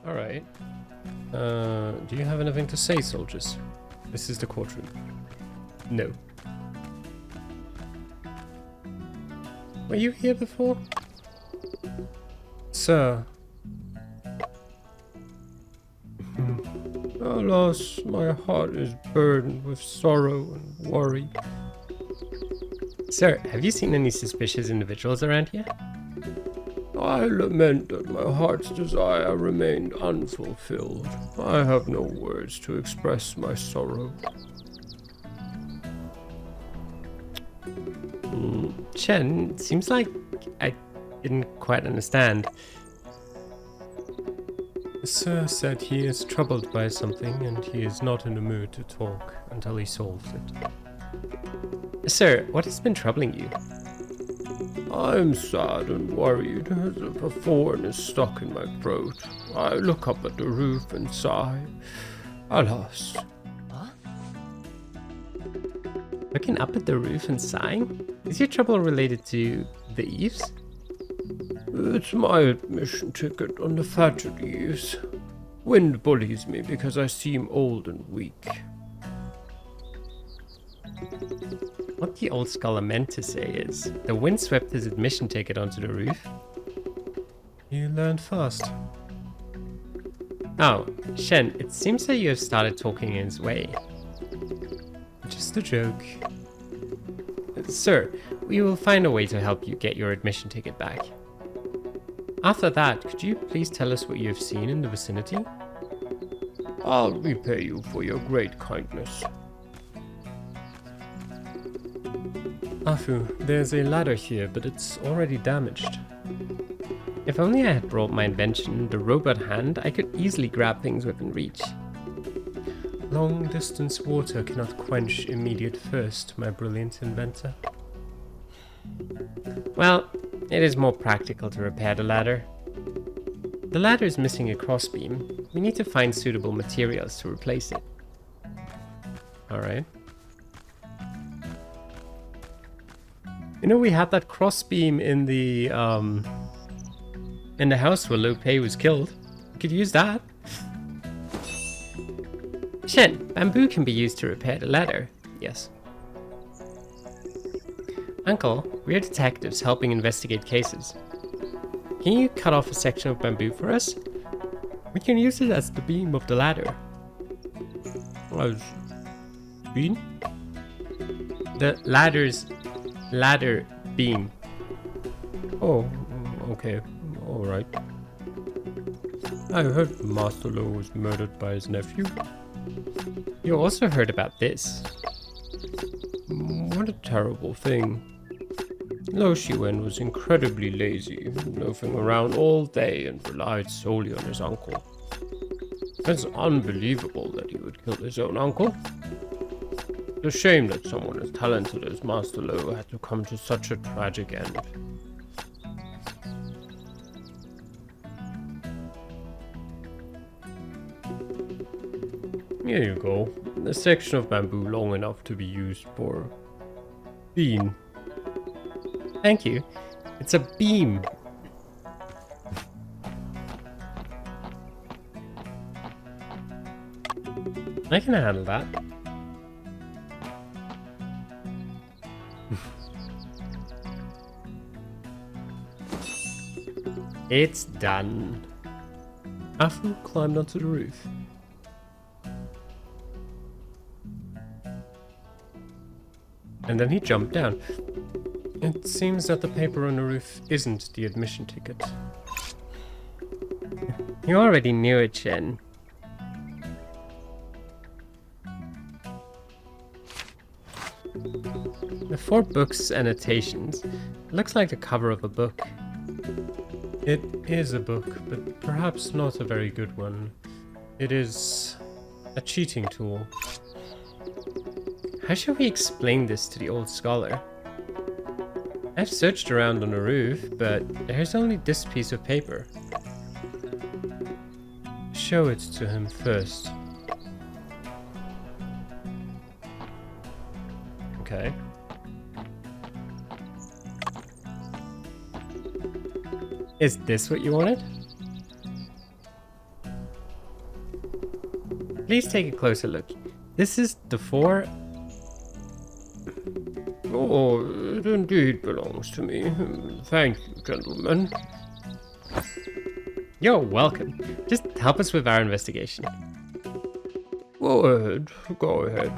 Alright. Do you have anything to say, soldiers? This is the courtroom. No. Were you here before? Sir. Alas, my heart is burdened with sorrow and worry. Sir, have you seen any suspicious individuals around here? I lament that my heart's desire remained unfulfilled. I have no words to express my sorrow. Chen, seems like I didn't quite understand. Sir said he is troubled by something and he is not in the mood to talk until he solves it. Sir, what has been troubling you? I'm sad and worried as if a thorn is stuck in my throat. I look up at the roof and sigh. Alas. Huh? Looking up at the roof and sighing? Is your trouble related to the eaves? It's my admission ticket on the thatched eaves. Wind bullies me because I seem old and weak. What the old scholar meant to say is, the wind swept his admission ticket onto the roof. You learned fast. Oh, Shen, it seems that you have started talking in his way. Just a joke. Sir, we will find a way to help you get your admission ticket back. After that, could you please tell us what you have seen in the vicinity? I'll repay you for your great kindness. Afu, there's a ladder here, but it's already damaged. If only I had brought my invention, the robot hand, I could easily grab things within reach. Long-distance water cannot quench immediate thirst, my brilliant inventor. Well, it is more practical to repair the ladder. The ladder is missing a crossbeam. We need to find suitable materials to replace it. Alright. You know, we had that crossbeam in the house where Liu Pei was killed. We could use that. Shen, bamboo can be used to repair the ladder. Yes. Uncle, we're detectives helping investigate cases. Can you cut off a section of bamboo for us? We can use it as the beam of the ladder. As beam? The ladder beam. Oh, okay. Alright. I heard Master Lo was murdered by his nephew. You also heard about this. What a terrible thing. Lo Shiwen was incredibly lazy, loafing around all day and relied solely on his uncle. It's unbelievable that he would kill his own uncle. It's a shame that someone as talented as Master Lo had to come to such a tragic end. Here you go. A section of bamboo long enough to be used for beam. Thank you. It's a beam. I can handle that. It's done. Afu climbed onto the roof. And then he jumped down. It seems that the paper on the roof isn't the admission ticket. You already knew it, Chen. The 4 books annotations. It looks like the cover of a book. It is a book, but perhaps not a very good one. It is a cheating tool. How should we explain this to the old scholar? I've searched around on the roof, but there's only this piece of paper. Show it to him first. Okay. Is this what you wanted? Please take a closer look. This is the 4. Oh, it indeed belongs to me. Thank you, gentlemen. You're welcome. Just help us with our investigation. Go ahead, go ahead.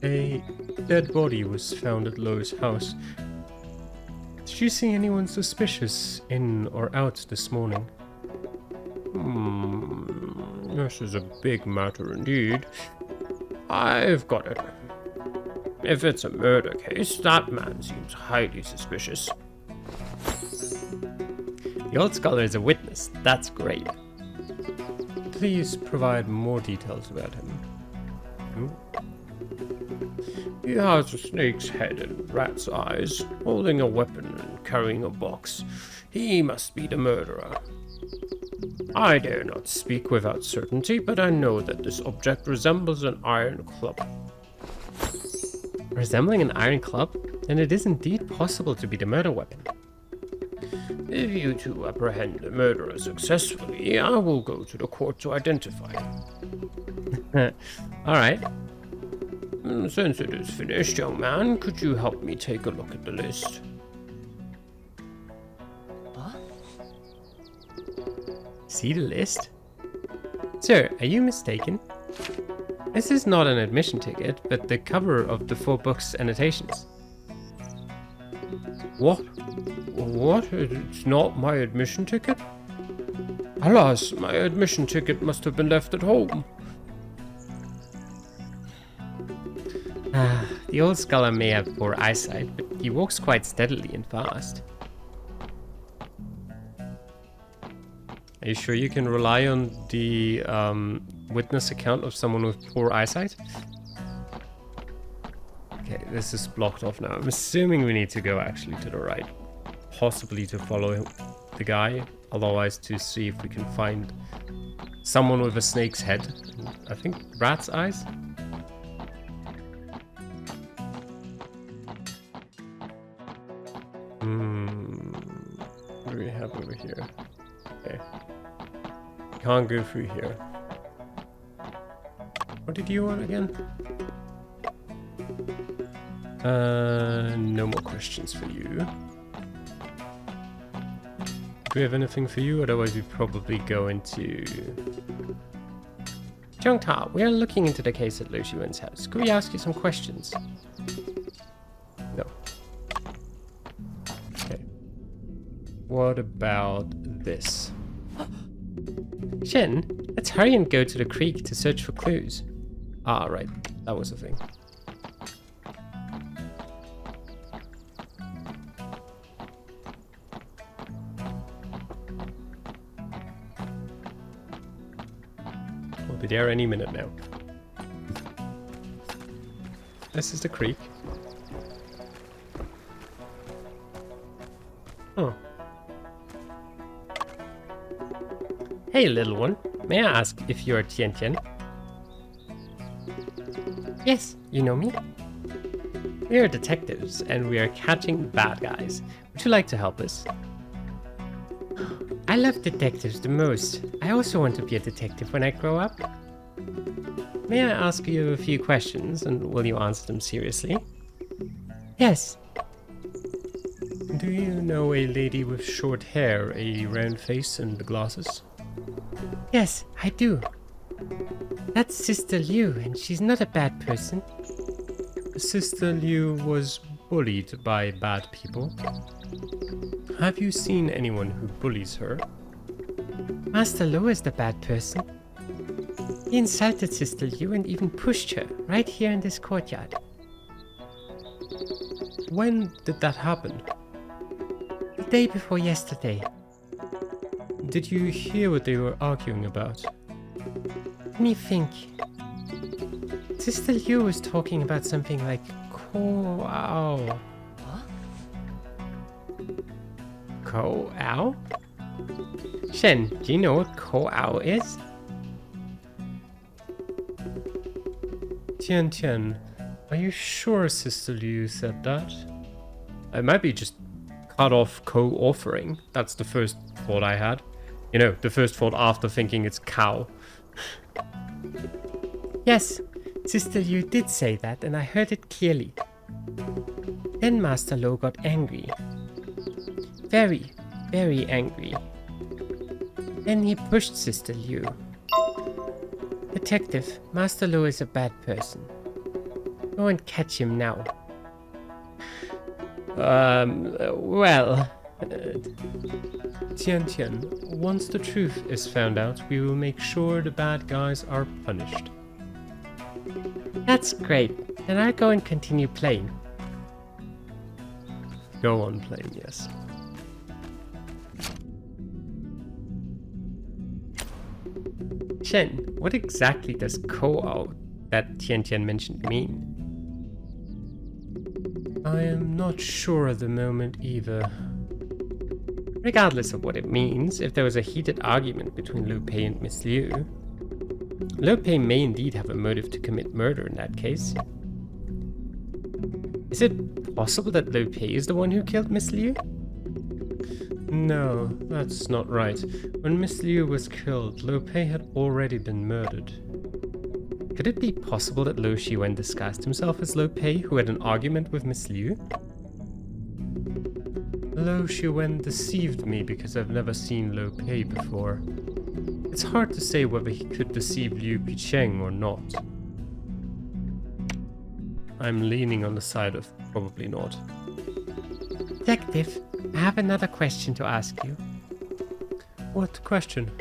A dead body was found at Lowe's house. Did you see anyone suspicious in or out this morning? This is a big matter indeed. I've got it. If it's a murder case, that man seems highly suspicious. The old scholar is a witness. That's great. Please provide more details about him. He has a snake's head and rat's eyes, holding a weapon and carrying a box. He must be the murderer. I dare not speak without certainty, but I know that this object resembles an iron club. Resembling an iron club? Then it is indeed possible to be the murder weapon. If you two apprehend the murderer successfully, I will go to the court to identify him. Alright. Since it is finished, young man, could you help me take a look at the list? What? See the list? Sir, are you mistaken? This is not an admission ticket, but the cover of the 4 books' annotations. What? What? It's not my admission ticket? Alas, my admission ticket must have been left at home. The old scholar may have poor eyesight, but he walks quite steadily and fast. Are you sure you can rely on the witness account of someone with poor eyesight? Okay, this is blocked off now. I'm assuming we need to go actually to the right. Possibly to follow the guy, otherwise to see if we can find someone with a snake's head. I think rat's eyes? What do we have over here? Okay. Can't go through here. What did you want again? No more questions for you. Do we have anything for you? Otherwise we'd probably go into... Zhongta, we are looking into the case at Liu Xuan's house. Could we ask you some questions? No. Okay. What about this? Shen, let's hurry and go to the creek to search for clues. Ah, right. That was the thing. We'll be there any minute now. This is the creek. Oh. Hey, little one. May I ask if you are Tian Tian? Yes, you know me. We are detectives, and we are catching bad guys. Would you like to help us? I love detectives the most. I also want to be a detective when I grow up. May I ask you a few questions, and will you answer them seriously? Yes. Do you know a lady with short hair, a round face, and glasses? Yes, I do. That's Sister Liu, and she's not a bad person. Sister Liu was bullied by bad people. Have you seen anyone who bullies her? Master Lo is the bad person. He insulted Sister Liu and even pushed her right here in this courtyard. When did that happen? The day before yesterday. Did you hear what they were arguing about? Let me think. Sister Liu was talking about something like Ko-ao. What? Ko-ao? Shen, do you know what Ko-ao is? Tian Tian, are you sure Sister Liu said that? It might be just cut off co-authoring. That's the first thought I had. You know, the first thought after thinking it's cow. Yes, Sister Liu did say that, and I heard it clearly. Then Master Lo got angry. Very, very angry. Then he pushed Sister Liu. Detective, Master Lo is a bad person. Go and catch him now. Well... Tian, once the truth is found out, we will make sure the bad guys are punished. That's great. Then I'll go and continue playing. Go on playing, yes. Shen, what exactly does ko-ao that Tian mentioned mean? I am not sure at the moment either. Regardless of what it means, if there was a heated argument between Liu Pei and Miss Liu, Liu Pei may indeed have a motive to commit murder in that case. Is it possible that Liu Pei is the one who killed Miss Liu? No, that's not right. When Miss Liu was killed, Liu Pei had already been murdered. Could it be possible that Liu Shiwen disguised himself as Liu Pei, who had an argument with Miss Liu? Liu Shiwen deceived me because I've never seen Liu Pei before. It's hard to say whether he could deceive Liu Picheng or not. I'm leaning on the side of probably not. Detective, I have another question to ask you. What question?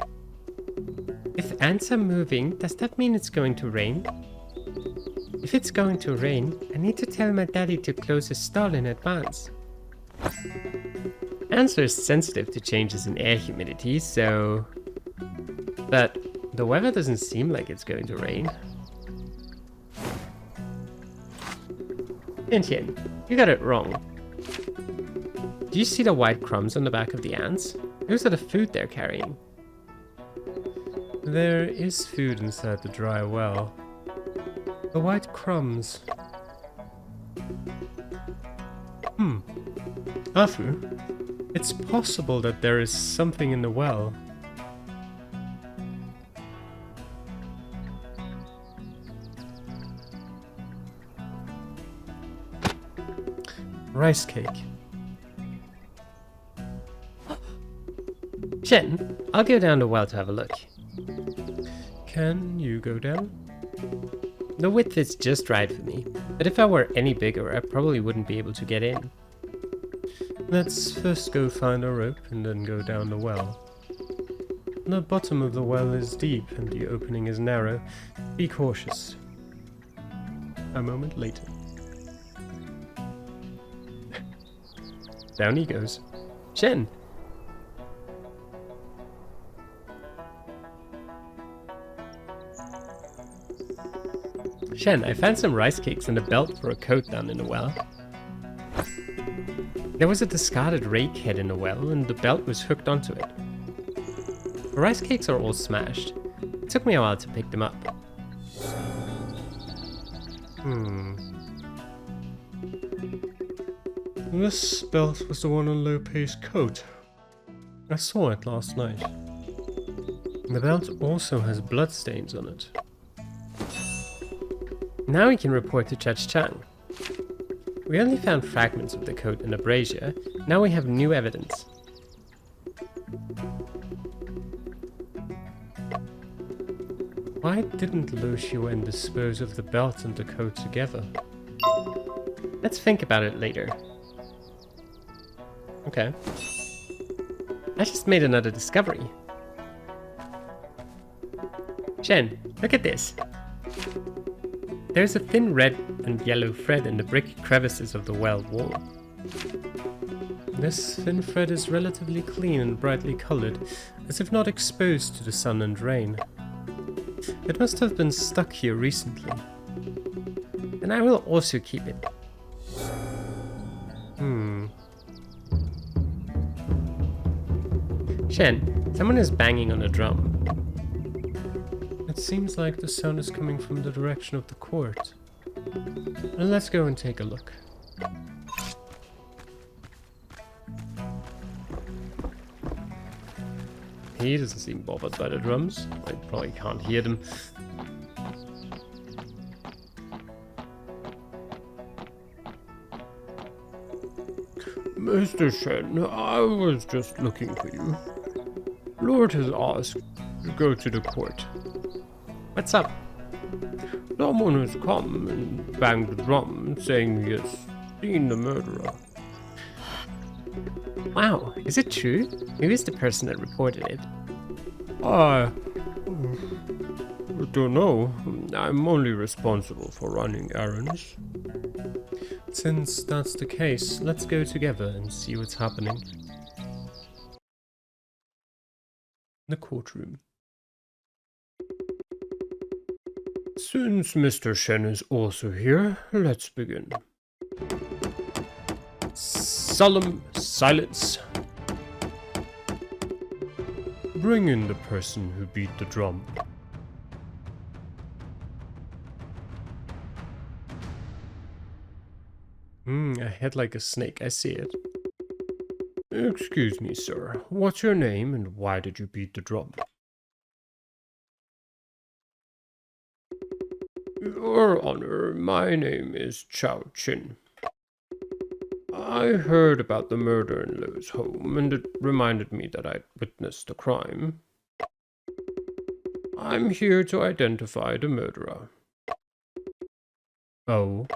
If ants are moving, does that mean it's going to rain? If it's going to rain, I need to tell my daddy to close his stall in advance. Ants are sensitive to changes in air humidity, so... But the weather doesn't seem like it's going to rain. Tian, you got it wrong. Do you see the white crumbs on the back of the ants? Those are the food they're carrying. There is food inside the dry well. The white crumbs. Afu, it's possible that there is something in the well. Rice cake. Shen, I'll go down the well to have a look. Can you go down? The width is just right for me, but if I were any bigger, I probably wouldn't be able to get in. Let's first go find a rope and then go down the well. The bottom of the well is deep and the opening is narrow. Be cautious. A moment later. Down he goes. Shen! Shen, I found some rice cakes and a belt for a coat down in the well. There was a discarded rake head in the well and the belt was hooked onto it. The rice cakes are all smashed. It took me a while to pick them up. This belt was the one on Liu Pei's coat. I saw it last night. The belt also has bloodstains on it. Now we can report to Judge Chang. We only found fragments of the coat and a brazier. Now we have new evidence. Why didn't Liu Shiwen dispose of the belt and the coat together? Let's think about it later. Okay. I just made another discovery. Shen, look at this. There's a thin red and yellow thread in the brick crevices of the well wall. This thin thread is relatively clean and brightly colored, as if not exposed to the sun and rain. It must have been stuck here recently. And I will also keep it. Shen, someone is banging on a drum. It seems like the sound is coming from the direction of the court. Well, let's go and take a look. He doesn't seem bothered by the drums. I probably can't hear them. Mr. Shen, I was just looking for you. Lord has asked to go to the court. What's up? Someone has come and banged the drum, saying he has seen the murderer. Wow, is it true? Who is the person that reported it? I don't know. I'm only responsible for running errands. Since that's the case, let's go together and see what's happening. The courtroom. Since Mr. Shen is also here, let's begin. Solemn silence. Bring in the person who beat the drum. A head like a snake, I see it. Excuse me, sir. What's your name and why did you beat the drum? Your Honor, my name is Chao Chin. I heard about the murder in Lo's home, and it reminded me that I'd witnessed a crime. I'm here to identify the murderer. Oh?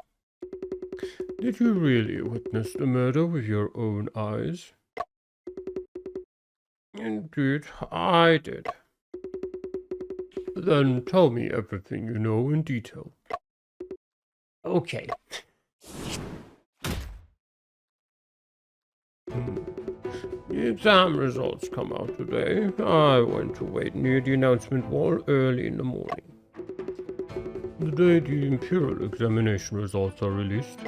Did you really witness the murder with your own eyes? Indeed, I did. Then tell me everything you know in detail. Okay. The exam results come out today. I went to wait near the announcement wall early in the morning. The day the imperial examination results are released.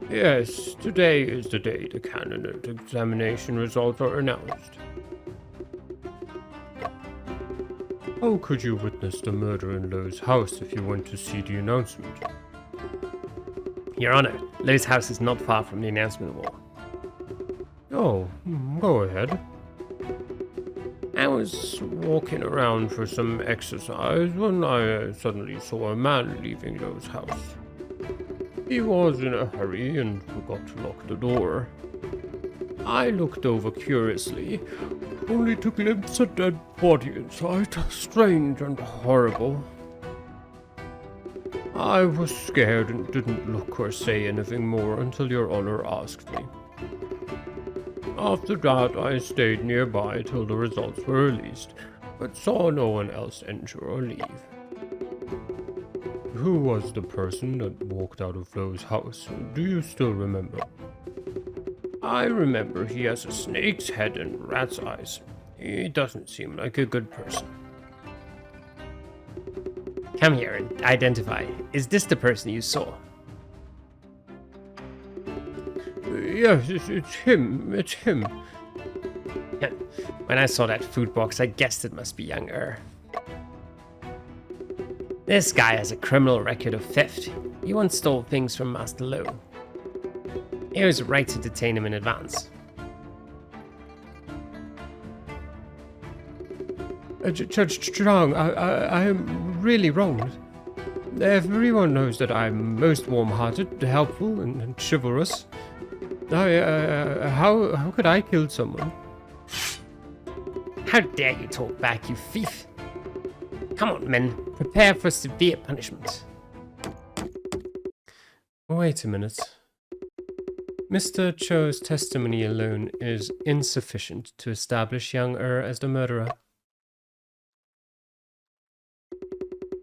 Yes, today is the day the candidate examination results are announced. How could you witness the murder in Lo's house if you went to see the announcement? Your Honor, Lo's house is not far from the announcement wall. Oh, go ahead. I was walking around for some exercise when I suddenly saw a man leaving Lo's house. He was in a hurry and forgot to lock the door. I looked over curiously, only to glimpse a dead body inside, strange and horrible. I was scared and didn't look or say anything more until Your Honor asked me. After that, I stayed nearby till the results were released, but saw no one else enter or leave. Who was the person that walked out of Lo's house? Do you still remember? I remember he has a snake's head and rat's eyes. He doesn't seem like a good person. Come here and identify. Is this the person you saw? Yes, it's him. It's him. Yeah. When I saw that food box, I guessed it must be young This guy has a criminal record of theft. He once stole things from Master Lo. It was right to detain him in advance. Judge Chang, I am really wronged. Everyone knows that I'm most warm-hearted, helpful, and chivalrous. How could I kill someone? How dare you talk back, you thief! Come on, men. Prepare for severe punishment. Wait a minute. Mr. Cho's testimony alone is insufficient to establish young as the murderer.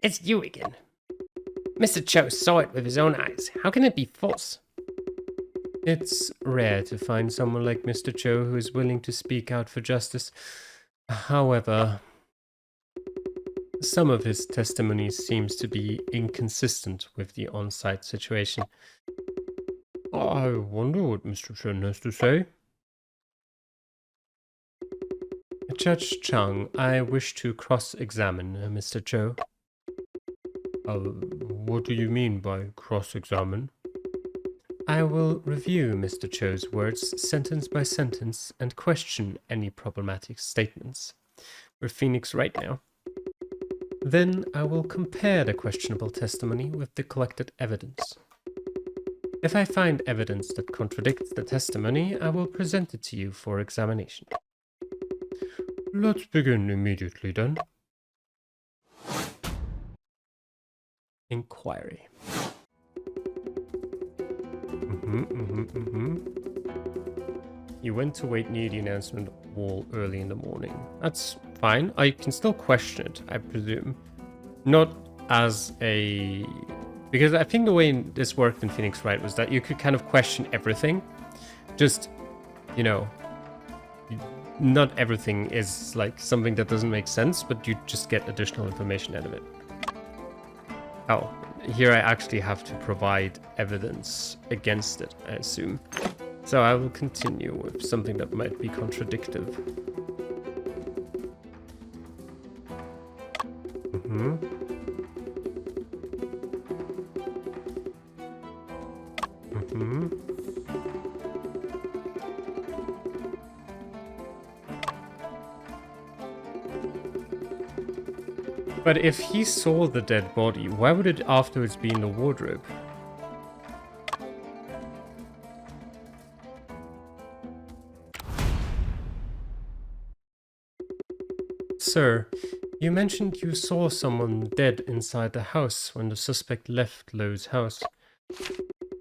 It's you again. Mr. Cho saw it with his own eyes. How can it be false? It's rare to find someone like Mr. Cho who is willing to speak out for justice. However, some of his testimony seems to be inconsistent with the on-site situation. I wonder what Mr. Chen has to say. Judge Chang, I wish to cross-examine Mr. Cho. What do you mean by cross-examine? I will review Mr. Cho's words sentence by sentence and question any problematic statements. We're Phoenix right now. Then I will compare the questionable testimony with the collected evidence. If I find evidence that contradicts the testimony, I will present it to you for examination. Let's begin immediately then. Inquiry. You went to wait near the announcement wall early in the morning. That's fine. I can still question it, I presume. Not as a... Because I think the way this worked in Phoenix Wright was that you could kind of question everything. Just, you know, not everything is like something that doesn't make sense, but you just get additional information out of it. Oh, here I actually have to provide evidence against it, I assume. So I will continue with something that might be contradictive. But if he saw the dead body, why would it afterwards be in the wardrobe? Sir, you mentioned you saw someone dead inside the house when the suspect left Lowe's house.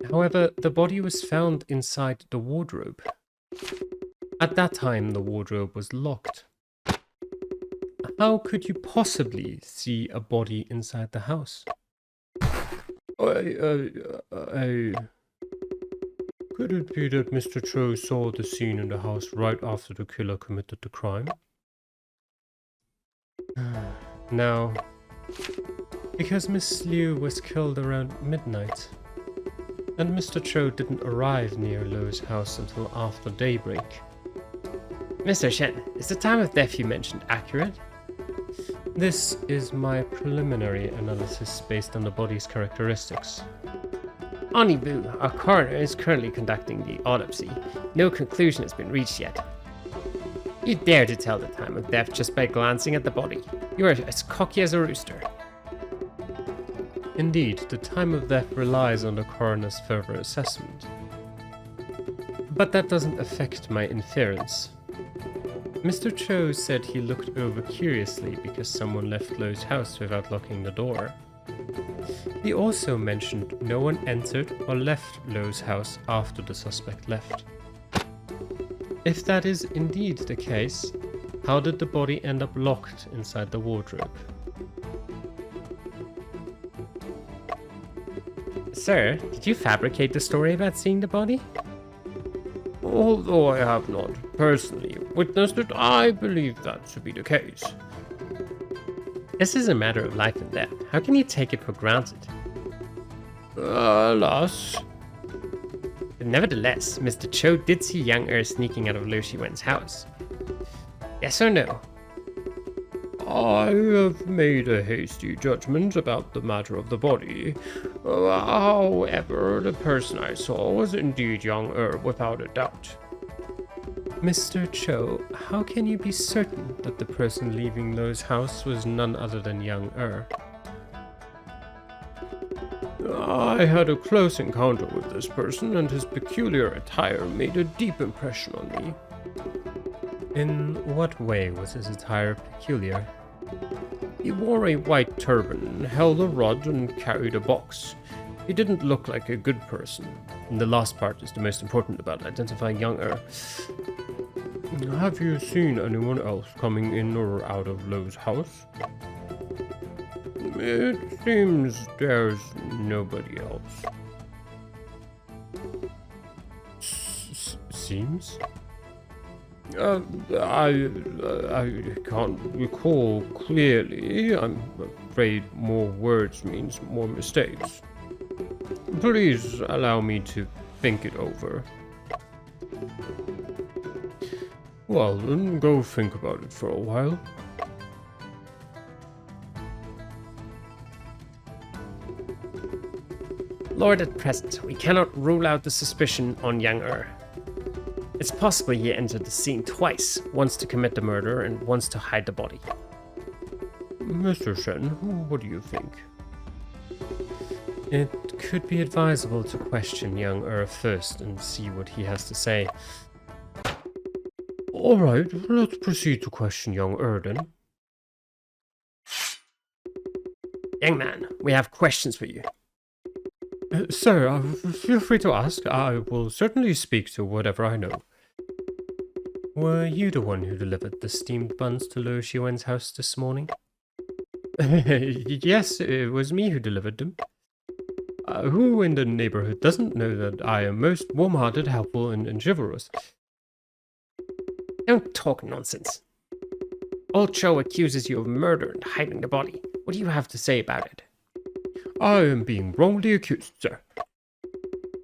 However, the body was found inside the wardrobe. At that time, the wardrobe was locked. How could you possibly see a body inside the house? Could it be that Mr. Cho saw the scene in the house right after the killer committed the crime? No. Because Miss Liu was killed around midnight. And Mr. Cho didn't arrive near Lowe's house until after daybreak. Mr. Shen, is the time of death you mentioned accurate? This is my preliminary analysis based on the body's characteristics. Onibu, our coroner, is currently conducting the autopsy. No conclusion has been reached yet. You dare to tell the time of death just by glancing at the body. You are as cocky as a rooster. Indeed, the time of death relies on the coroner's further assessment. But that doesn't affect my inference. Mr. Cho said he looked over curiously because someone left Lowe's house without locking the door. He also mentioned no one entered or left Lowe's house after the suspect left. If that is indeed the case, how did the body end up locked inside the wardrobe? Sir, did you fabricate the story about seeing the body? Although I have not personally witnessed it, I believe that to be the case. This is a matter of life and death. How can you take it for granted? Alas. But nevertheless, Mr. Cho did see Yang sneaking out of Liu Shiwen's house. Yes or no? I have made a hasty judgment about the matter of the body. However, the person I saw was indeed Yang without a doubt. Mr. Cho, how can you be certain that the person leaving Lowe's house was none other than Yang I had a close encounter with this person, and his peculiar attire made a deep impression on me. In what way was his attire peculiar? He wore a white turban, held a rod, and carried a box. He didn't look like a good person. And the last part is the most important about identifying Yang Have you seen anyone else coming in or out of Lowe's house? It seems there's nobody else. Seems? I can't recall clearly. I'm afraid more words means more mistakes. Please allow me to think it over. Well, then go think about it for a while. Lord, at present, we cannot rule out the suspicion on Yang It's possible he entered the scene twice, once to commit the murder and once to hide the body. Mr. Shen, what do you think? It could be advisable to question young first and see what he has to say. All right, let's proceed to question young then. Young man, we have questions for you. Sir, feel free to ask. I will certainly speak to whatever I know. Were you the one who delivered the steamed buns to Lu Xiwen's house this morning? Yes, it was me who delivered them. Who in the neighborhood doesn't know that I am most warm-hearted, helpful, and chivalrous? Don't talk nonsense. Old Cho accuses you of murder and hiding the body. What do you have to say about it? I am being wrongly accused, sir.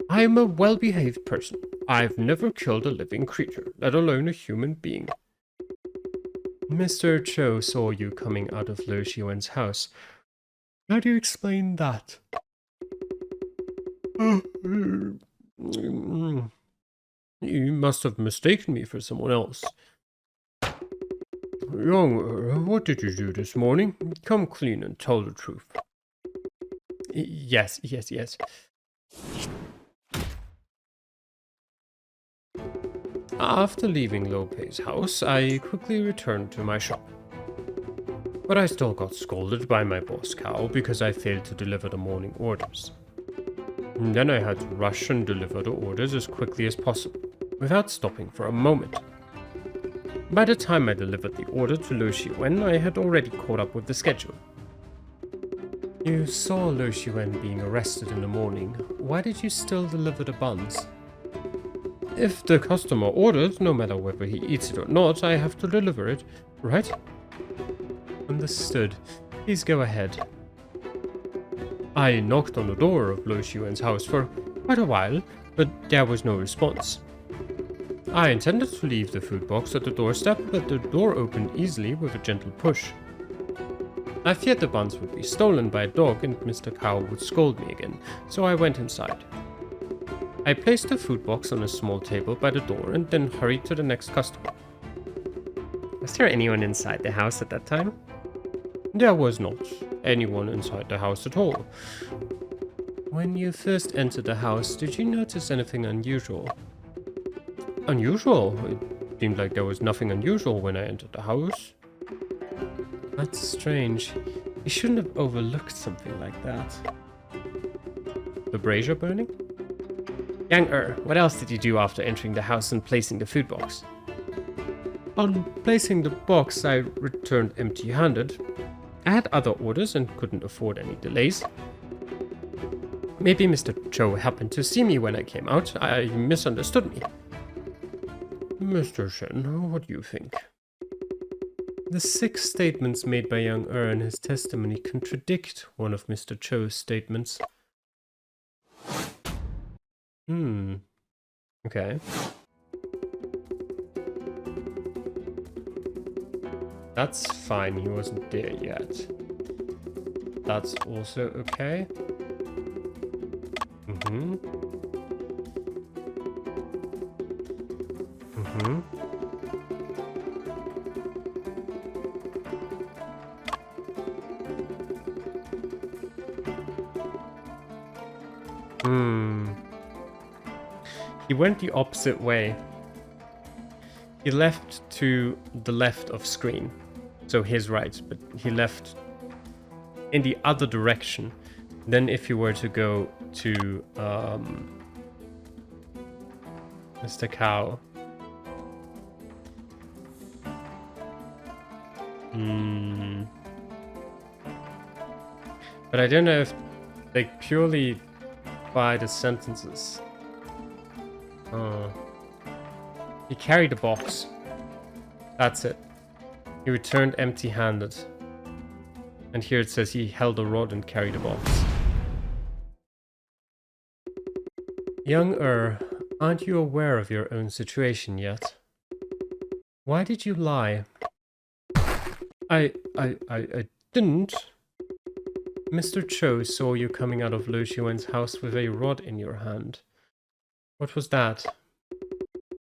I am a well-behaved person. I've never killed a living creature, let alone a human being. Mr. Cho saw you coming out of Lu Xiwen's house. How do you explain that? You must have mistaken me for someone else. Young, what did you do this morning? Come clean and tell the truth. Yes. After leaving Lope's house, I quickly returned to my shop. But I still got scolded by my boss cow because I failed to deliver the morning orders. And then I had to rush and deliver the orders as quickly as possible, without stopping for a moment. By the time I delivered the order to Lu Xiwen, I had already caught up with the schedule. You saw Lu Xiwen being arrested in the morning. Why did you still deliver the buns? If the customer orders, no matter whether he eats it or not, I have to deliver it, right? Understood. Please go ahead. I knocked on the door of Lu Xiwen's house for quite a while, but there was no response. I intended to leave the food box at the doorstep, but the door opened easily with a gentle push. I feared the buns would be stolen by a dog and Mr. Cow would scold me again, so I went inside. I placed the food box on a small table by the door and then hurried to the next customer. Was there anyone inside the house at that time? There was not anyone inside the house at all. When you first entered the house, did you notice anything unusual? Unusual? It seemed like there was nothing unusual when I entered the house. That's strange. You shouldn't have overlooked something like that. The brazier burning? Yang what else did you do after entering the house and placing the food box? On placing the box, I returned empty-handed. I had other orders and couldn't afford any delays. Maybe Mr. Cho happened to see me when I came out. I misunderstood me. Mr. Shen, what do you think? The 6 statements made by young in his testimony contradict one of Mr. Cho's statements. Okay. That's fine, he wasn't there yet. That's also okay. He went the opposite way. He left to the left of screen. So his right, but he left in the other direction. Then if you were to go to Mr. Cow. But I don't know if, like, purely by the sentences. He carried a box. That's it. He returned empty-handed. And here it says he held a rod and carried a box. Young aren't you aware of your own situation yet? Why did you lie? I didn't. Mr. Cho saw you coming out of Lu Xiwen's house with a rod in your hand. What was that?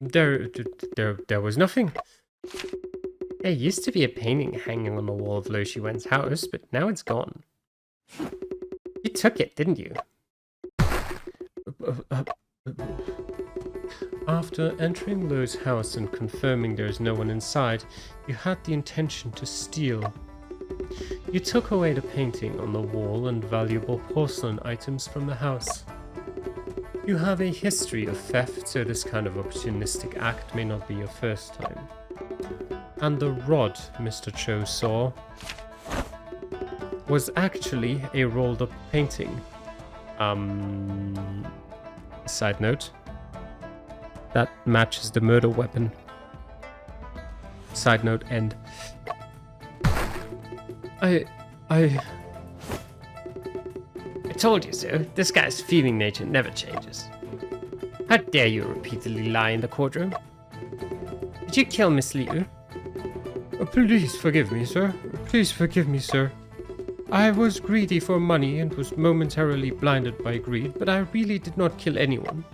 There was nothing. There used to be a painting hanging on the wall of Lu Xiwen's house, but now it's gone. You took it, didn't you? After entering Lo's house and confirming there is no one inside, you had the intention to steal. You took away the painting on the wall and valuable porcelain items from the house. You have a history of theft, so this kind of opportunistic act may not be your first time. And the rod Mr. Cho saw was actually a rolled up painting. Side note. That matches the murder weapon. Side note end. I told you so. This guy's thieving nature never changes. How dare you repeatedly lie in the courtroom? Did you kill Miss Liu? Please forgive me, sir. Please forgive me, sir. I was greedy for money and was momentarily blinded by greed, but I really did not kill anyone.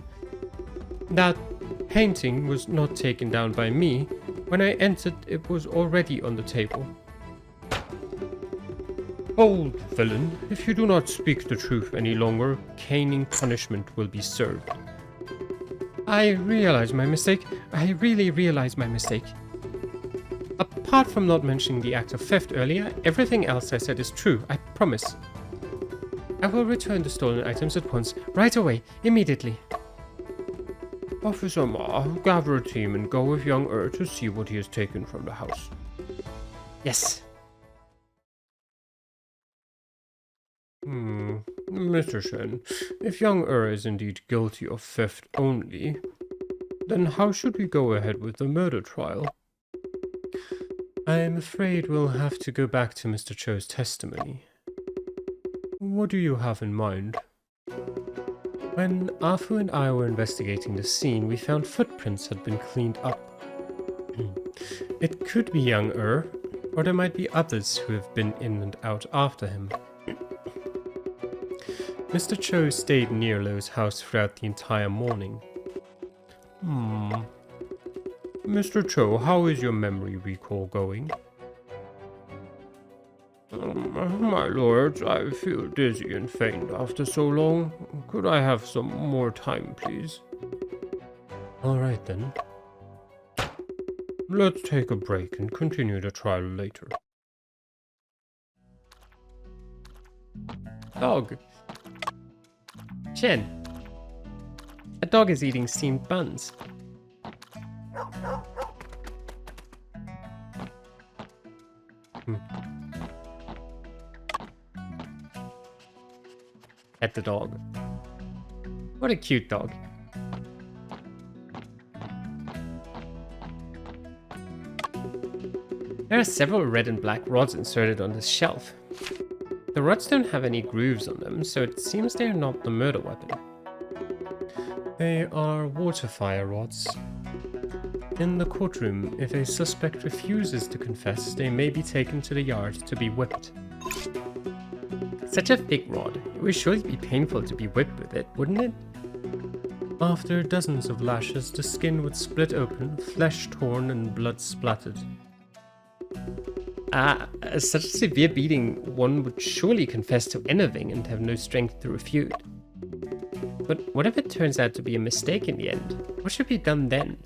That painting was not taken down by me. When I entered, it was already on the table. Hold, villain. If you do not speak the truth any longer, caning punishment will be served. I realize my mistake. I really realize my mistake. Apart from not mentioning the act of theft earlier, everything else I said is true, I promise. I will return the stolen items at once, right away, immediately. Officer Ma, gather a team and go with young to see what he has taken from the house. Yes. Mr. Shen, if young is indeed guilty of theft only, then how should we go ahead with the murder trial? I'm afraid we'll have to go back to Mr. Cho's testimony. What do you have in mind? When Afu and I were investigating the scene, we found footprints had been cleaned up. It could be young or there might be others who have been in and out after him. Mr. Cho stayed near Lo's house throughout the entire morning. Mr. Cho, how is your memory recall going? My lords, I feel dizzy and faint after so long. Could I have some more time, please? All right, then. Let's take a break and continue the trial later. Dog. Chen. A dog is eating steamed buns. At the dog. What a cute dog. There are several red and black rods inserted on this shelf. The rods don't have any grooves on them, so it seems they are not the murder weapon. They are water fire rods. In the courtroom, if a suspect refuses to confess, they may be taken to the yard to be whipped. Such a thick rod, it would surely be painful to be whipped with it, wouldn't it? After dozens of lashes, the skin would split open, flesh torn and blood splattered. Such a severe beating, one would surely confess to anything and have no strength to refute. But what if it turns out to be a mistake in the end? What should be done then?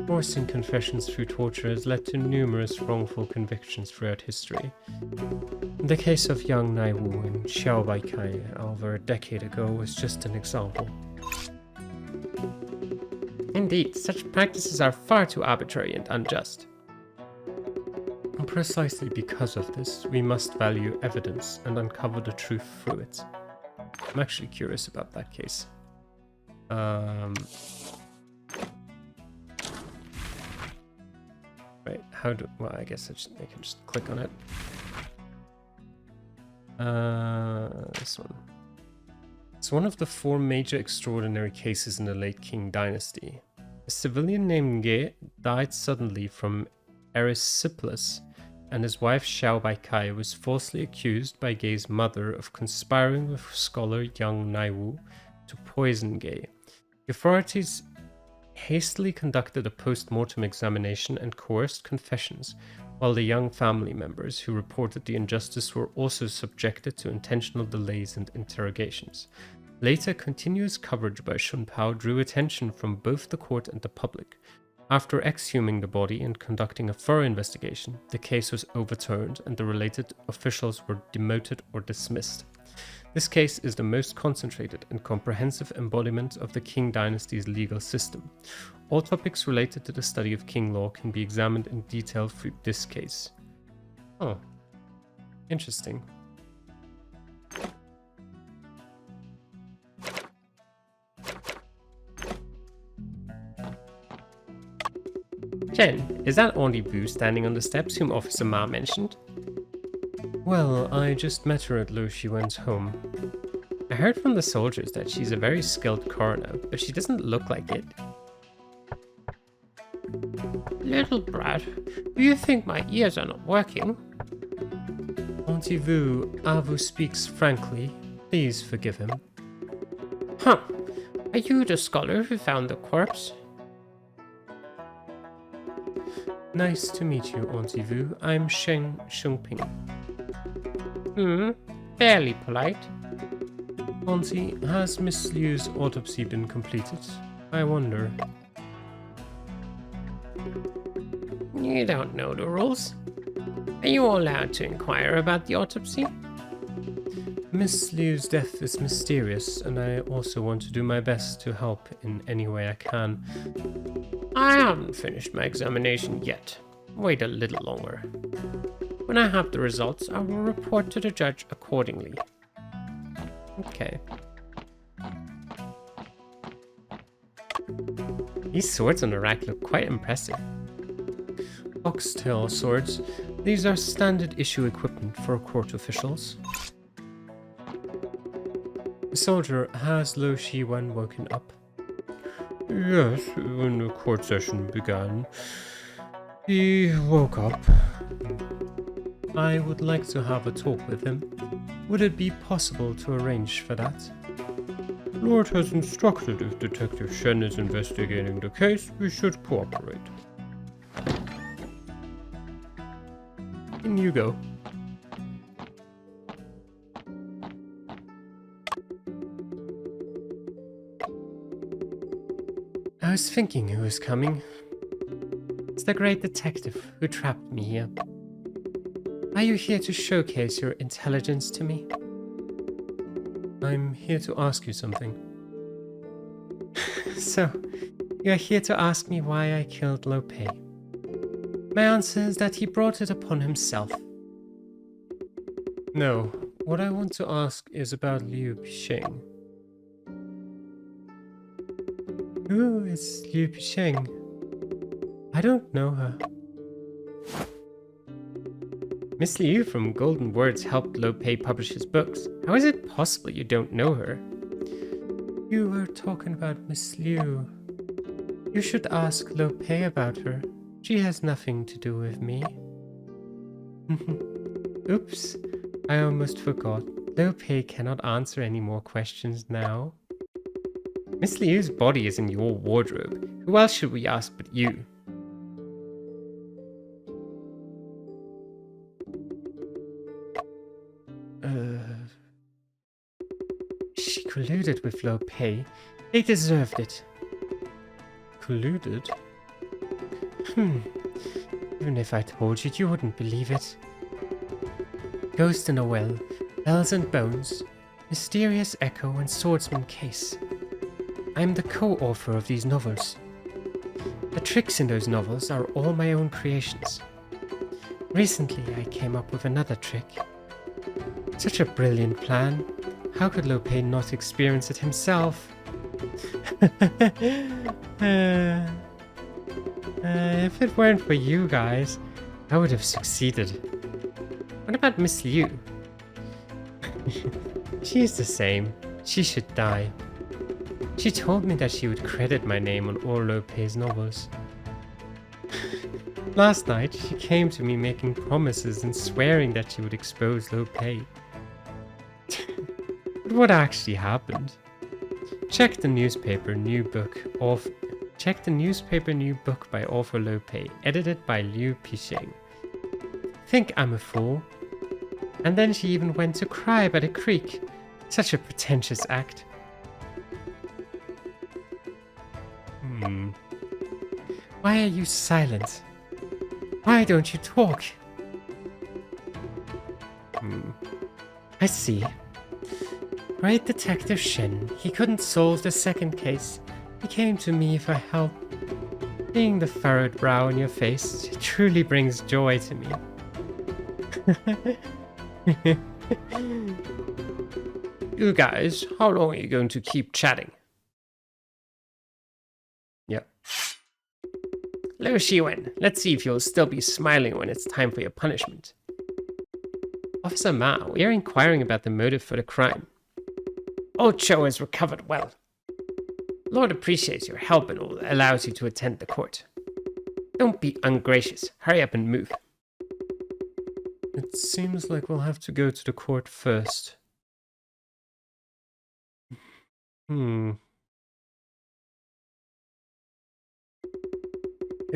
Forcing confessions through torture has led to numerous wrongful convictions throughout history. The case of Yang Naiwu and Xiao Baikai over a decade ago was just an example. Indeed, such practices are far too arbitrary and unjust. Precisely because of this, we must value evidence and uncover the truth through it. I'm actually curious about that case. Wait, how do... Well, I guess I can just click on it. This one. It's one of the 4 major extraordinary cases in the late Qing dynasty. A civilian named Ge died suddenly from erysipelas, and his wife Xiao Baikai was falsely accused by Ge's mother of conspiring with scholar Yang Naiwu to poison Ge. The authorities hastily conducted a post-mortem examination and coerced confessions, while the young family members who reported the injustice were also subjected to intentional delays and interrogations. Later, continuous coverage by Shun Pao drew attention from both the court and the public. After exhuming the body and conducting a thorough investigation, the case was overturned and the related officials were demoted or dismissed. This case is the most concentrated and comprehensive embodiment of the Qing dynasty's legal system. All topics related to the study of Qing law can be examined in detail through this case. Oh, interesting. Chen, is that Auntie Boo standing on the steps whom Officer Ma mentioned? Well, I just met her at Lo Shiwen's home. I heard from the soldiers that she's a very skilled coroner, but she doesn't look like it. Little brat, do you think my ears are not working? Auntie Vu, Avu speaks frankly. Please forgive him. Huh. Are you the scholar who found the corpse? Nice to meet you, Auntie Vu. I'm Sheng Shungping. Fairly polite. Auntie, has Miss Liu's autopsy been completed? I wonder. You don't know the rules. Are you allowed to inquire about the autopsy? Miss Liu's death is mysterious, and I also want to do my best to help in any way I can. I haven't finished my examination yet. Wait a little longer. When I have the results, I will report to the judge accordingly. Okay. These swords on the rack look quite impressive. Oxtail swords. These are standard issue equipment for court officials. The soldier, has Lo Shiwen woken up? Yes, when the court session began, he woke up. I would like to have a talk with him. Would it be possible to arrange for that? Lord has instructed if Detective Shen is investigating the case, we should cooperate. In you go. I was thinking who was coming. It's the great detective who trapped me here. Are you here to showcase your intelligence to me? I'm here to ask you something. So, you're here to ask me why I killed Lo Pei. My answer is that he brought it upon himself. No, what I want to ask is about Liu Pisheng. Who is Liu Pisheng? I don't know her. Miss Liu from Golden Words helped Lo Pei publish his books. How is it possible you don't know her? You were talking about Miss Liu. You should ask Lo Pei about her. She has nothing to do with me. Oops, I almost forgot. Lo Pei cannot answer any more questions now. Miss Liu's body is in your wardrobe. Who else should we ask but you? She colluded with Lo Pei. They deserved it. Colluded? Even if I told you, you wouldn't believe it. Ghost in a Well, Bells and Bones, Mysterious Echo and Swordsman Case. I am the co-author of these novels. The tricks in those novels are all my own creations. Recently, I came up with another trick. Such a brilliant plan. How could Lo Pei not experience it himself? If it weren't for you guys, I would have succeeded. What about Miss Liu? She's the same. She should die. She told me that she would credit my name on all Lo Pei's novels. Last night, she came to me making promises and swearing that she would expose Lo Pei. But what actually happened? Check the newspaper, check checked a newspaper new book by author Lope, edited by Liu Pixing. Think I'm a fool. And then she even went to cry by the creek. Such a pretentious act. Why are you silent? Why don't you talk? I see. Great Detective Shen. He couldn't solve the second case. He came to me for help. Seeing the furrowed brow on your face truly brings joy to me. You guys, how long are you going to keep chatting? Yep. Liu Shiwen, let's see if you'll still be smiling when it's time for your punishment. Officer Ma, we are inquiring about the motive for the crime. Old Cho has recovered well. Lord appreciates your help and all allows you to attend the court. Don't be ungracious. Hurry up and move. It seems like we'll have to go to the court first. Is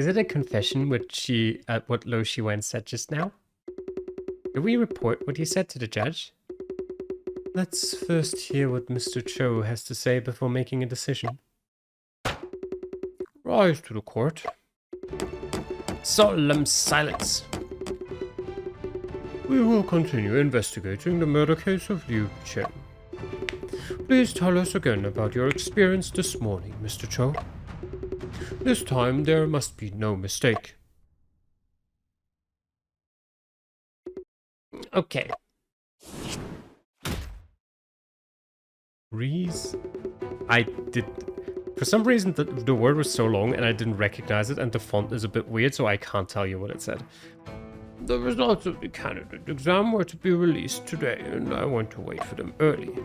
it a confession what Lo Shiwen said just now? Do we report what he said to the judge? Let's first hear what Mr. Cho has to say before making a decision. Rise to the court. Solemn silence. We will continue investigating the murder case of Liu Chen. Please tell us again about your experience this morning, Mr. Cho. This time there must be no mistake. Okay. Reese? I did... For some reason the word was so long and I didn't recognize it, and the font is a bit weird, so I can't tell you what it said. The results of the candidate exam were to be released today, and I went to wait for them early.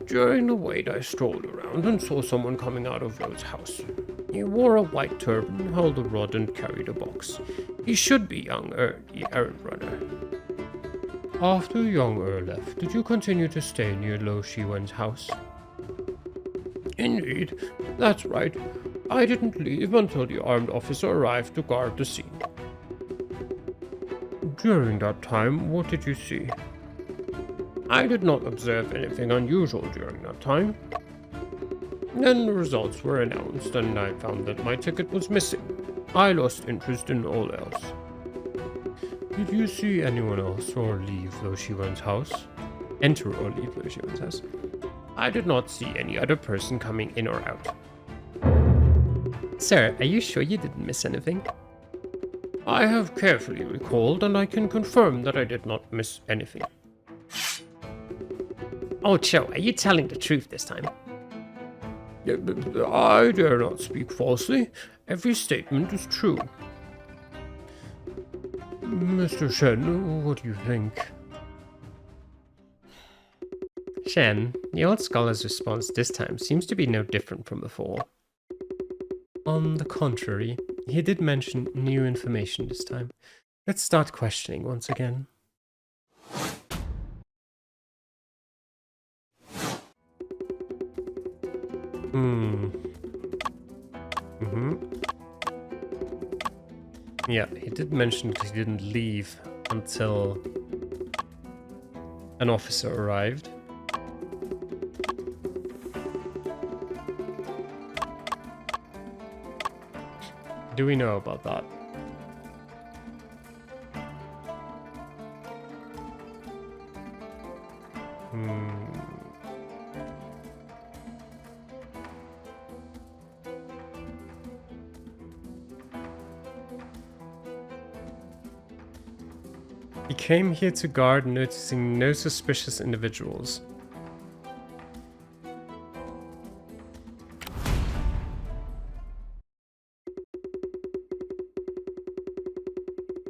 During the wait, I strolled around and saw someone coming out of Lo's house. He wore a white turban, held a rod, and carried a box. He should be young the errand runner. After young left, did you continue to stay near Lo Shiwen's house? Indeed, that's right. I didn't leave until the armed officer arrived to guard the scene. During that time, what did you see? I did not observe anything unusual during that time. Then the results were announced and I found that my ticket was missing. I lost interest in all else. Did you see anyone else or leave Lo Shiwen's house? Enter or leave Lo Shiwen's house? I did not see any other person coming in or out. Sir, are you sure you didn't miss anything? I have carefully recalled, and I can confirm that I did not miss anything. Oh, Cho, are you telling the truth this time? I dare not speak falsely. Every statement is true. Mr. Shen, what do you think? Shen, the old scholar's response this time seems to be no different from before. On the contrary, he did mention new information this time. Let's start questioning once again. Yeah, he did mention that he didn't leave until an officer arrived. Do we know about that? He came here to guard, noticing no suspicious individuals.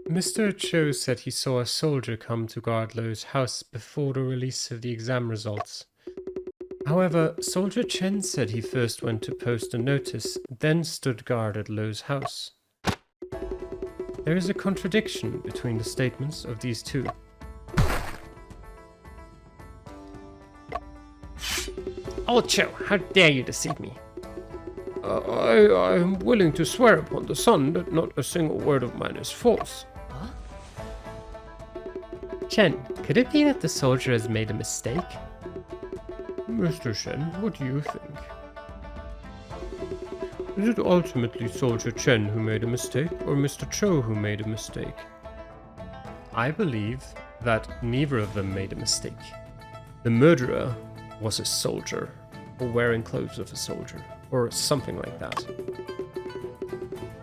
Mr. Cho said he saw a soldier come to guard Lo's house before the release of the exam results. However, Soldier Chen said he first went to post a notice, then stood guard at Lo's house. There is a contradiction between the statements of these two. Oh, Cho, how dare you deceive me? I am willing to swear upon the sun that not a single word of mine is false. Chen, could it be that the soldier has made a mistake? Mr. Shen, what do you think? Is it ultimately Soldier Chen who made a mistake, or Mr. Cho who made a mistake? I believe that neither of them made a mistake. The murderer was a soldier, or wearing clothes of a soldier, or something like that.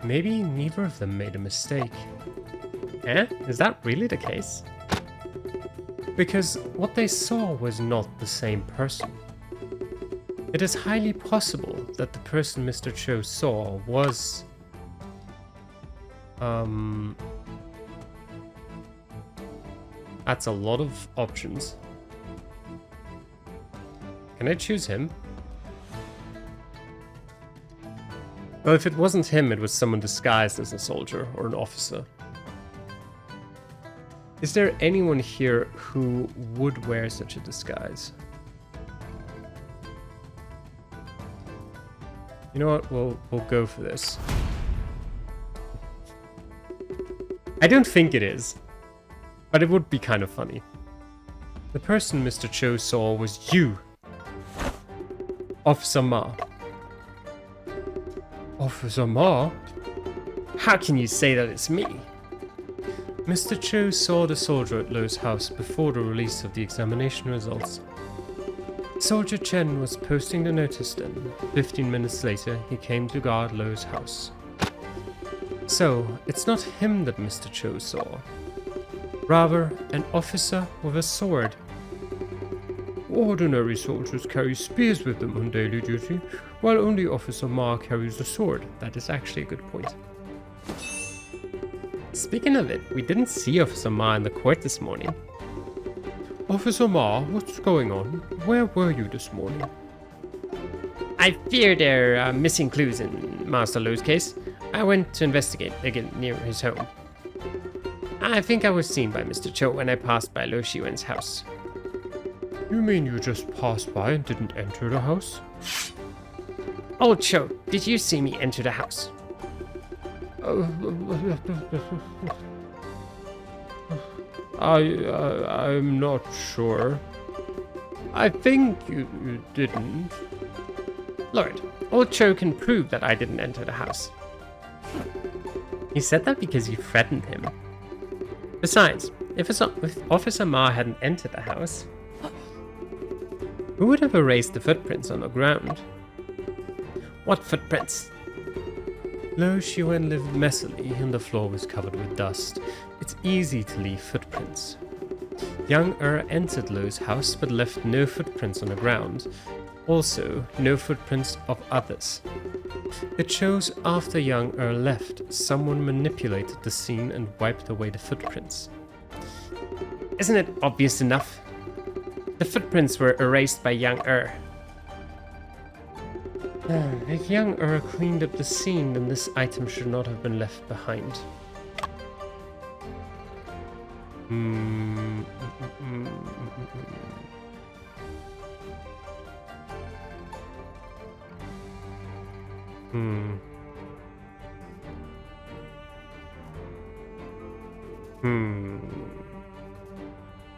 Maybe neither of them made a mistake. Eh? Is that really the case? Because what they saw was not the same person. It is highly possible that the person Mr. Cho saw was... That's a lot of options. Can I choose him? Well, if it wasn't him, it was someone disguised as a soldier or an officer. Is there anyone here who would wear such a disguise? You know what? We'll go for this. I don't think it is, but it would be kind of funny. The person Mr. Cho saw was you, Officer Ma. Officer Ma? How can you say that it's me? Mr. Cho saw the soldier at Lo's house before the release of the examination results. Soldier Chen was posting the notice then. 15 minutes later, he came to guard Lo's house. So, it's not him that Mr. Cho saw. Rather, an officer with a sword. Ordinary soldiers carry spears with them on daily duty, while only Officer Ma carries a sword. That is actually a good point. Speaking of it, we didn't see Officer Ma in the court this morning. Officer Ma, what's going on? Where were you this morning? I fear there are missing clues in Master Lo's case. I went to investigate again near his home. I think I was seen by Mr. Cho when I passed by Lo Shiwen's house. You mean you just passed by and didn't enter the house? Old Cho, did you see me enter the house? I'm not sure. I think you didn't. Lord, Old Cho can prove that I didn't enter the house. He said that because you threatened him. Besides, if Officer Ma hadn't entered the house, who would have erased the footprints on the ground? What footprints? Lo Shiwen lived messily and the floor was covered with dust. It's easy to leave footprints. Young entered Lo's house but left no footprints on the ground. Also, no footprints of others. It shows after Young left, someone manipulated the scene and wiped away the footprints. Isn't it obvious enough? The footprints were erased by Young If Young cleaned up the scene, then this item should not have been left behind.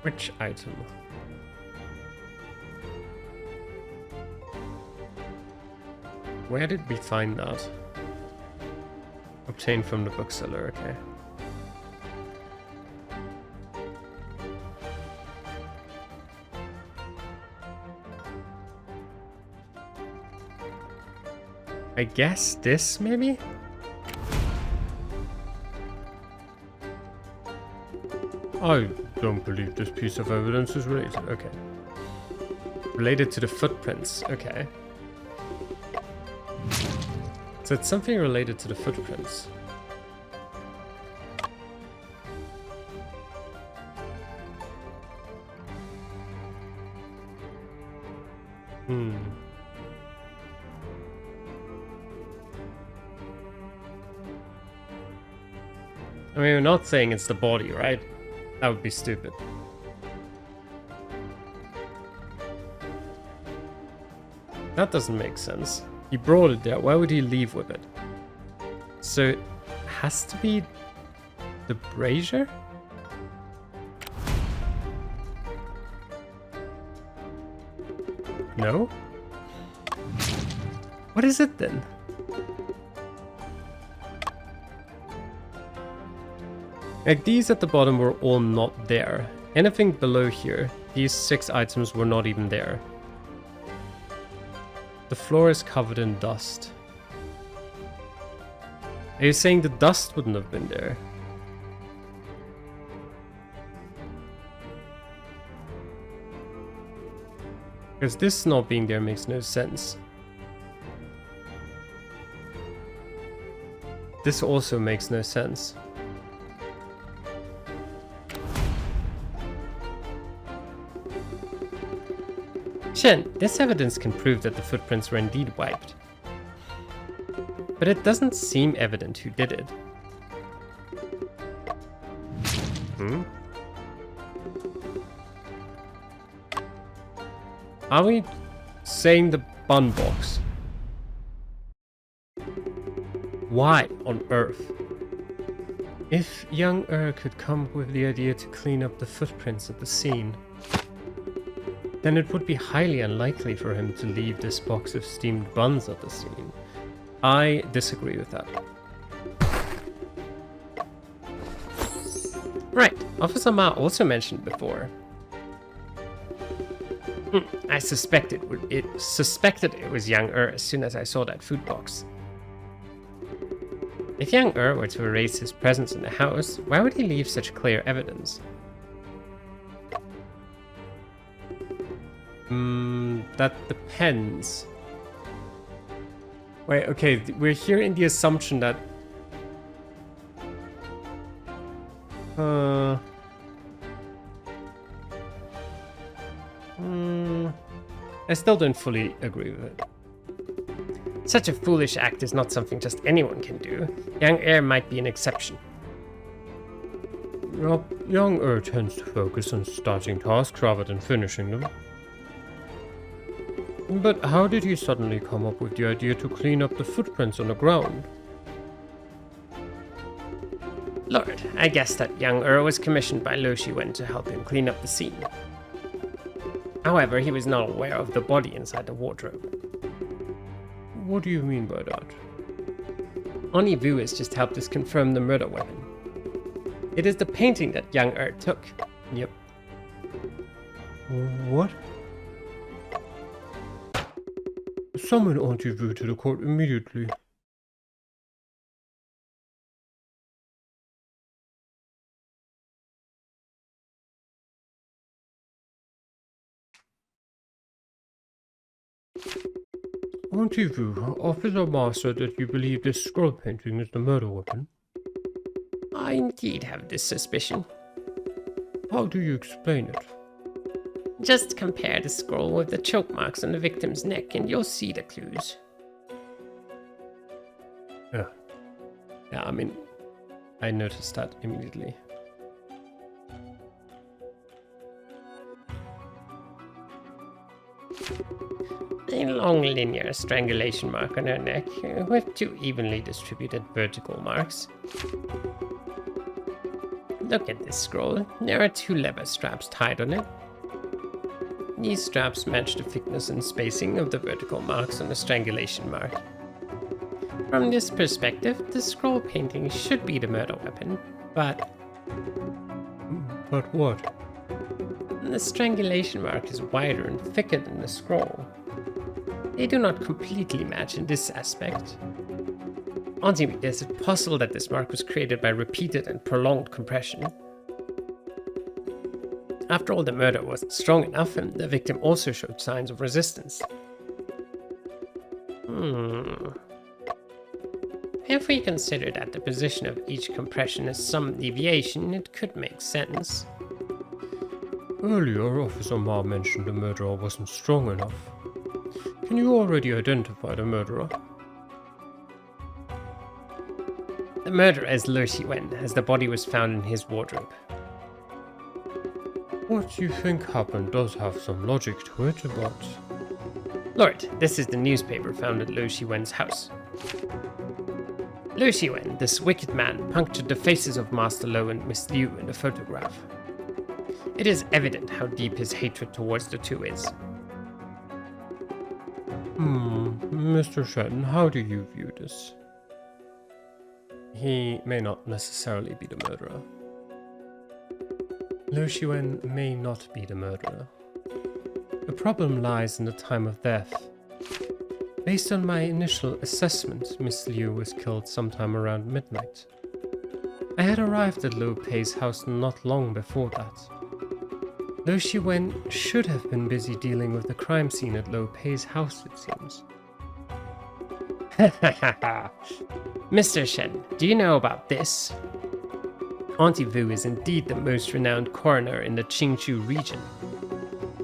Which item? Where did we find that? Obtained from the bookseller, okay. I guess this, maybe? I don't believe this piece of evidence is related. Okay. Related to the footprints, okay. So it's something related to the footprints. I mean, we're not saying it's the body, right? That would be stupid. That doesn't make sense. He brought it there. Why would he leave with it? So it has to be the brazier? No? What is it then? Like, these at the bottom were all not there. Anything below here, these 6 items were not even there. The floor is covered in dust. Are you saying the dust wouldn't have been there? Because this not being there makes no sense. This also makes no sense. Shen, this evidence can prove that the footprints were indeed wiped. But it doesn't seem evident who did it. Are we saying the bun box? Why on earth? If young could come up with the idea to clean up the footprints at the scene, then it would be highly unlikely for him to leave this box of steamed buns at the scene. I disagree with that. Right, Officer Ma also mentioned before. I suspected it was young as soon as I saw that food box. If young were to erase his presence in the house, why would he leave such clear evidence? That depends. Wait, okay, we're here in the assumption that... I still don't fully agree with it. Such a foolish act is not something just anyone can do. Young might be an exception. Young tends to focus on starting tasks rather than finishing them. But how did he suddenly come up with the idea to clean up the footprints on the ground? Lord, I guess that young was commissioned by Lo Shiwen to help him clean up the scene. However, he was not aware of the body inside the wardrobe. What do you mean by that? Oni Vu has just helped us confirm the murder weapon. It is the painting that young took. Yep. What? Summon Auntie Vu to the court immediately. Auntie Vu, Officer Ma said that you believe this scroll painting is the murder weapon. I indeed have this suspicion. How do you explain it? Just compare the scroll with the choke marks on the victim's neck and you'll see the clues. Yeah, I mean, I noticed that immediately. A long linear strangulation mark on her neck, with 2 evenly distributed vertical marks. Look at this scroll. There are 2 leather straps tied on it. These straps match the thickness and spacing of the vertical marks on the strangulation mark. From this perspective, the scroll painting should be the murder weapon, but... But what? The strangulation mark is wider and thicker than the scroll. They do not completely match in this aspect. Auntie, is it possible that this mark was created by repeated and prolonged compression? After all, the murder wasn't strong enough, and the victim also showed signs of resistance. If we consider that the position of each compression has some deviation, it could make sense. Earlier, Officer Ma mentioned the murderer wasn't strong enough. Can you already identify the murderer? The murderer is Lo Shiwen, as the body was found in his wardrobe. What you think happened does have some logic to it, but... Lord, this is the newspaper found at Lo Shiwen's house. Lo Shiwen, this wicked man, punctured the faces of Master Lo and Miss Liu in the photograph. It is evident how deep his hatred towards the two is. Mr. Shen, how do you view this? He may not necessarily be the murderer. Lo Shiwen may not be the murderer. The problem lies in the time of death. Based on my initial assessment, Miss Liu was killed sometime around midnight. I had arrived at Lo Pei's house not long before that. Lo Shiwen should have been busy dealing with the crime scene at Lo Pei's house, it seems. Mr. Shen, do you know about this? Auntie Vu is indeed the most renowned coroner in the Qingchu region.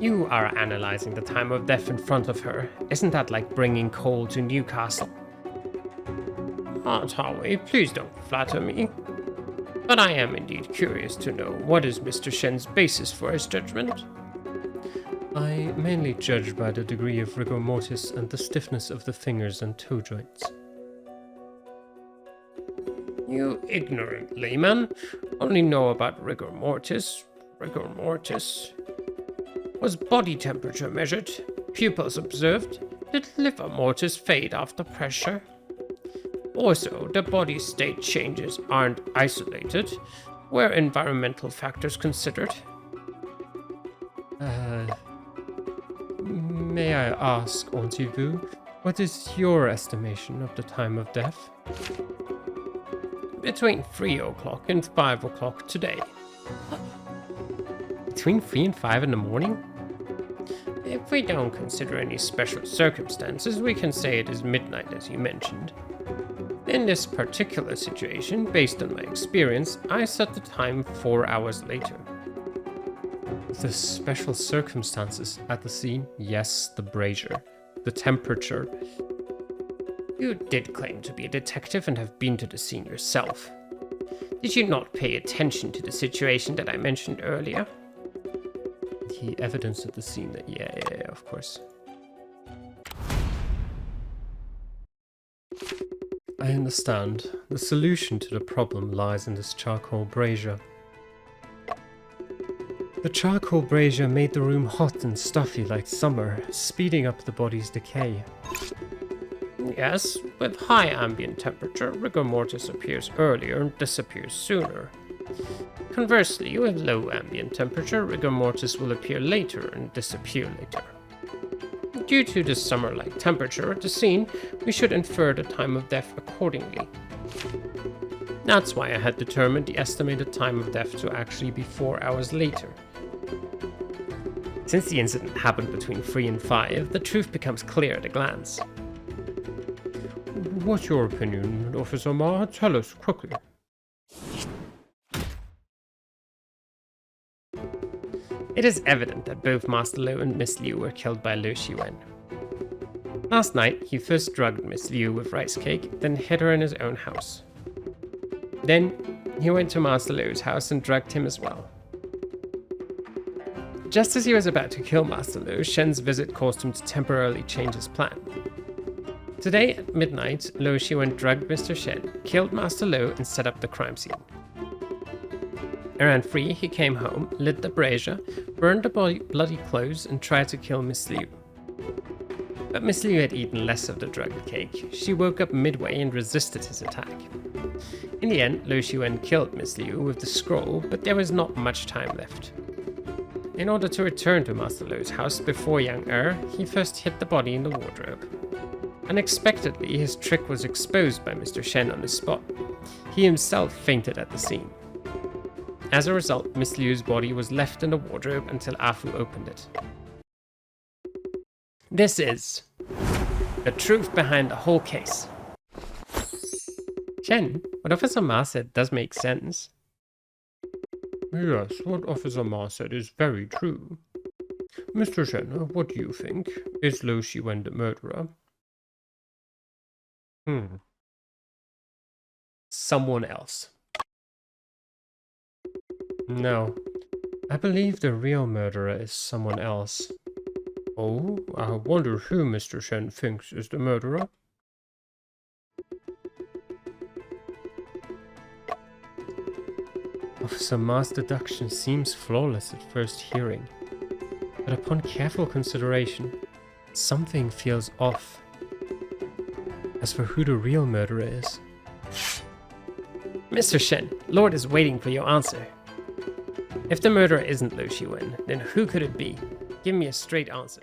You are analyzing the time of death in front of her. Isn't that like bringing coal to Newcastle? Aunt Howie, please don't flatter me. But I am indeed curious to know what is Mr. Shen's basis for his judgment. I mainly judge by the degree of rigor mortis and the stiffness of the fingers and toe joints. You ignorant layman only know about rigor mortis. Rigor mortis. Was body temperature measured? Pupils observed? Did liver mortis fade after pressure? Also, the body state changes aren't isolated. Were environmental factors considered? May I ask, Auntie Vu, what is your estimation of the time of death? Between 3 o'clock and 5 o'clock today. Between 3 and 5 in the morning? If we don't consider any special circumstances, we can say it is midnight, as you mentioned. In this particular situation, based on my experience, I set the time 4 hours later. The special circumstances at the scene? Yes, the brazier. The temperature. You did claim to be a detective and have been to the scene yourself. Did you not pay attention to the situation that I mentioned earlier? The evidence at the scene, yeah, of course. I understand. The solution to the problem lies in this charcoal brazier. The charcoal brazier made the room hot and stuffy like summer, speeding up the body's decay. Yes, with high ambient temperature, rigor mortis appears earlier and disappears sooner. Conversely, with low ambient temperature, rigor mortis will appear later and disappear later. Due to the summer-like temperature at the scene, we should infer the time of death accordingly. That's why I had determined the estimated time of death to actually be 4 hours later. Since the incident happened between 3 and 5, the truth becomes clear at a glance. What's your opinion, Officer Ma? Tell us quickly. It is evident that both Master Lo and Miss Liu were killed by Lo Shiwen. Last night, he first drugged Miss Liu with rice cake, then hid her in his own house. Then, he went to Master Lo's house and drugged him as well. Just as he was about to kill Master Lo, Shen's visit caused him to temporarily change his plan. Today at midnight, Lo Shiwen drugged Mr. Shen, killed Master Lo, and set up the crime scene. Around 3, he came home, lit the brazier, burned the bloody clothes, and tried to kill Miss Liu. But Miss Liu had eaten less of the drugged cake. She woke up midway and resisted his attack. In the end, Lo Shiwen killed Miss Liu with the scroll, but there was not much time left. In order to return to Master Lo's house before Yang he first hid the body in the wardrobe. Unexpectedly, his trick was exposed by Mr. Shen on the spot. He himself fainted at the scene. As a result, Miss Liu's body was left in the wardrobe until Afu opened it. This is the truth behind the whole case. Shen, what Officer Ma said does make sense. Yes, what Officer Ma said is very true. Mr. Shen, what do you think? Is Lo Shiwen the murderer? Someone else. No. I believe the real murderer is someone else. Oh, I wonder who Mr. Shen thinks is the murderer. Officer Ma's deduction seems flawless at first hearing, but upon careful consideration, something feels off. As for who the real murderer is... Mr. Shen, Lord is waiting for your answer. If the murderer isn't Lu Shiwen, then who could it be? Give me a straight answer.